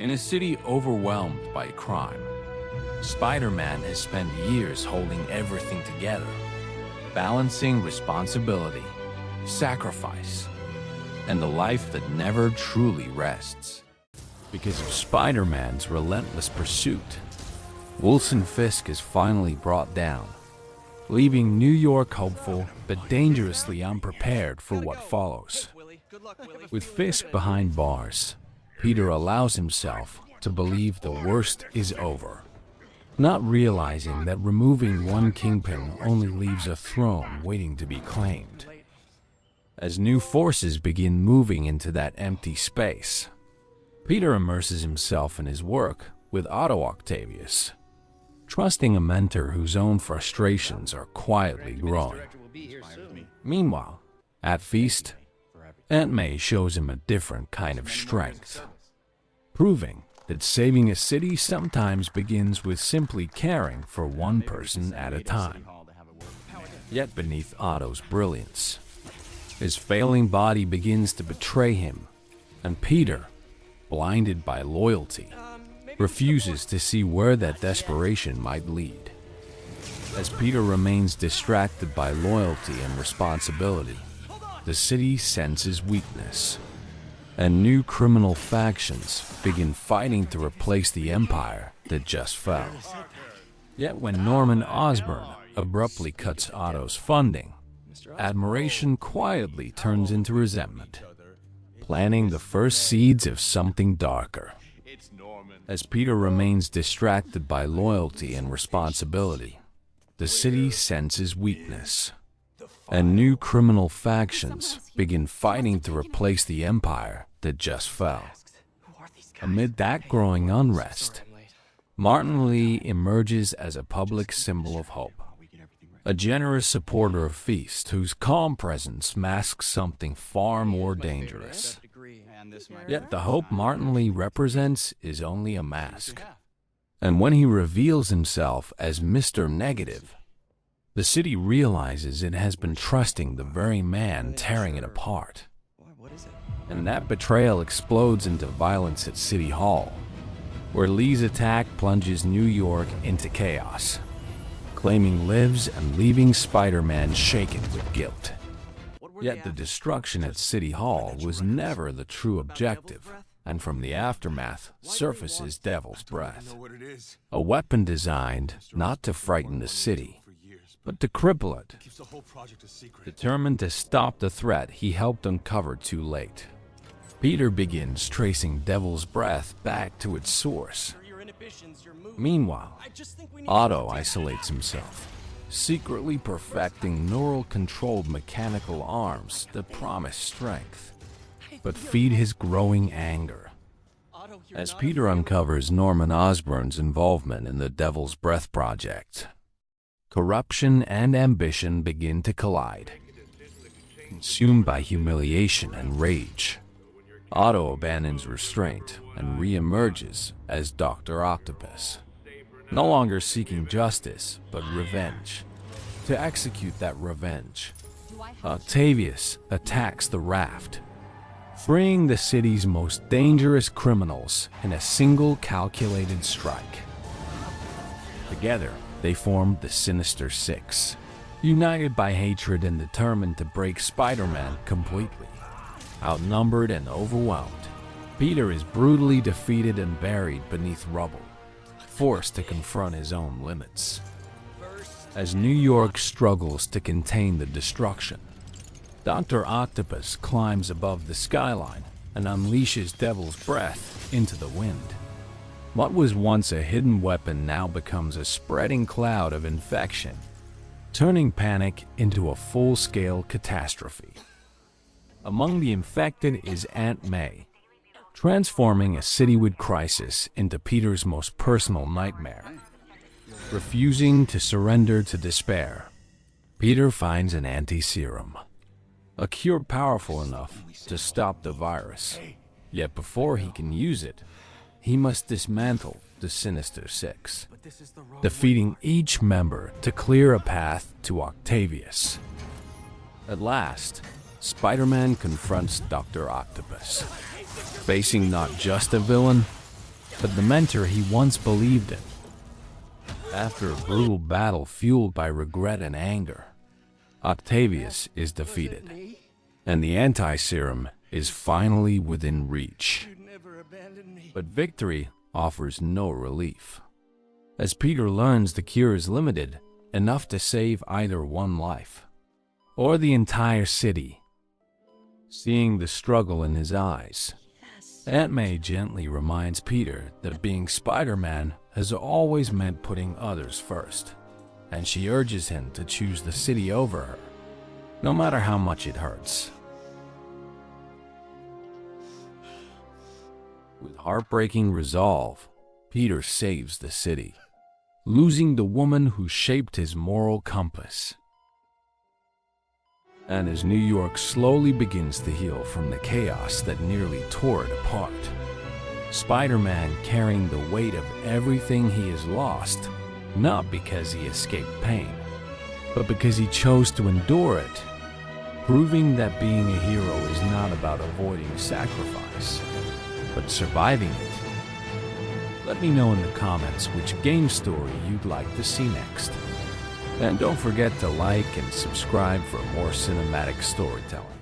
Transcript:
In a city overwhelmed by crime, Spider-Man has spent years holding everything together, balancing responsibility, sacrifice, and a life that never truly rests. Because of Spider-Man's relentless pursuit, Wilson Fisk is finally brought down, leaving New York hopeful but dangerously unprepared for what follows. With Fisk behind bars, Peter allows himself to believe the worst is over, not realizing that removing one kingpin only leaves a throne waiting to be claimed. As new forces begin moving into that empty space, Peter immerses himself in his work with Otto Octavius, trusting a mentor whose own frustrations are quietly growing. Meanwhile, at Feast, Aunt May shows him a different kind of strength, proving that saving a city sometimes begins with simply caring for one person at a time. Yet beneath Otto's brilliance, his failing body begins to betray him, and Peter, blinded by loyalty, refuses to see where that desperation might lead. As Peter remains distracted by loyalty and responsibility, the city senses weakness, and new criminal factions begin fighting to replace the empire that just fell. Yet when Norman Osborn abruptly cuts Otto's funding, admiration quietly turns into resentment, planting the first seeds of something darker. As Peter remains distracted by loyalty and responsibility, the city senses weakness, and new criminal factions begin fighting to replace the empire that just fell. Amid that growing unrest, Martin Lee emerges as a public symbol of hope, a generous supporter of Feast whose calm presence masks something far more dangerous. Yet the hope Martin Lee represents is only a mask, and when he reveals himself as Mr. Negative, the city realizes it has been trusting the very man tearing it apart. And that betrayal explodes into violence at City Hall, where Lee's attack plunges New York into chaos, claiming lives and leaving Spider-Man shaken with guilt. Yet the destruction at City Hall was never the true objective, and from the aftermath surfaces Devil's Breath, a weapon designed not to frighten the city, but to cripple it. Determined to stop the threat he helped uncover too late, Peter begins tracing Devil's Breath back to its source. Meanwhile, Otto isolates himself, secretly perfecting neural-controlled mechanical arms that promise strength, but feed his growing anger. As Peter uncovers Norman Osborn's involvement in the Devil's Breath project, corruption and ambition begin to collide. Consumed by humiliation and rage, Otto abandons restraint and re-emerges as Doctor Octopus, no longer seeking justice but revenge. To execute that revenge, Octavius attacks the raft, freeing the city's most dangerous criminals in a single calculated strike. Together, they formed the Sinister Six, united by hatred and determined to break Spider-Man completely. Outnumbered and overwhelmed, Peter is brutally defeated and buried beneath rubble, forced to confront his own limits. As New York struggles to contain the destruction, Doctor Octopus climbs above the skyline and unleashes Devil's Breath into the wind. What was once a hidden weapon now becomes a spreading cloud of infection, turning panic into a full-scale catastrophe. Among the infected is Aunt May, transforming a citywide crisis into Peter's most personal nightmare. Refusing to surrender to despair, Peter finds an anti-serum, a cure powerful enough to stop the virus. Yet before he can use it, he must dismantle the Sinister Six, defeating each member to clear a path to Octavius. At last, Spider-Man confronts Doctor Octopus, facing not just a villain, but the mentor he once believed in. After a brutal battle fueled by regret and anger, Octavius is defeated, and the anti-serum is finally within reach. But victory offers no relief, as Peter learns the cure is limited, enough to save either one life or the entire city. Seeing the struggle in his eyes, Aunt May gently reminds Peter that being Spider-Man has always meant putting others first, and she urges him to choose the city over her, no matter how much it hurts. With heartbreaking resolve, Peter saves the city, losing the woman who shaped his moral compass. And as New York slowly begins to heal from the chaos that nearly tore it apart, Spider-Man carrying the weight of everything he has lost, not because he escaped pain, but because he chose to endure it, proving that being a hero is not about avoiding sacrifice, but surviving it. Let me know in the comments which game story you'd like to see next. And don't forget to like and subscribe for more cinematic storytelling.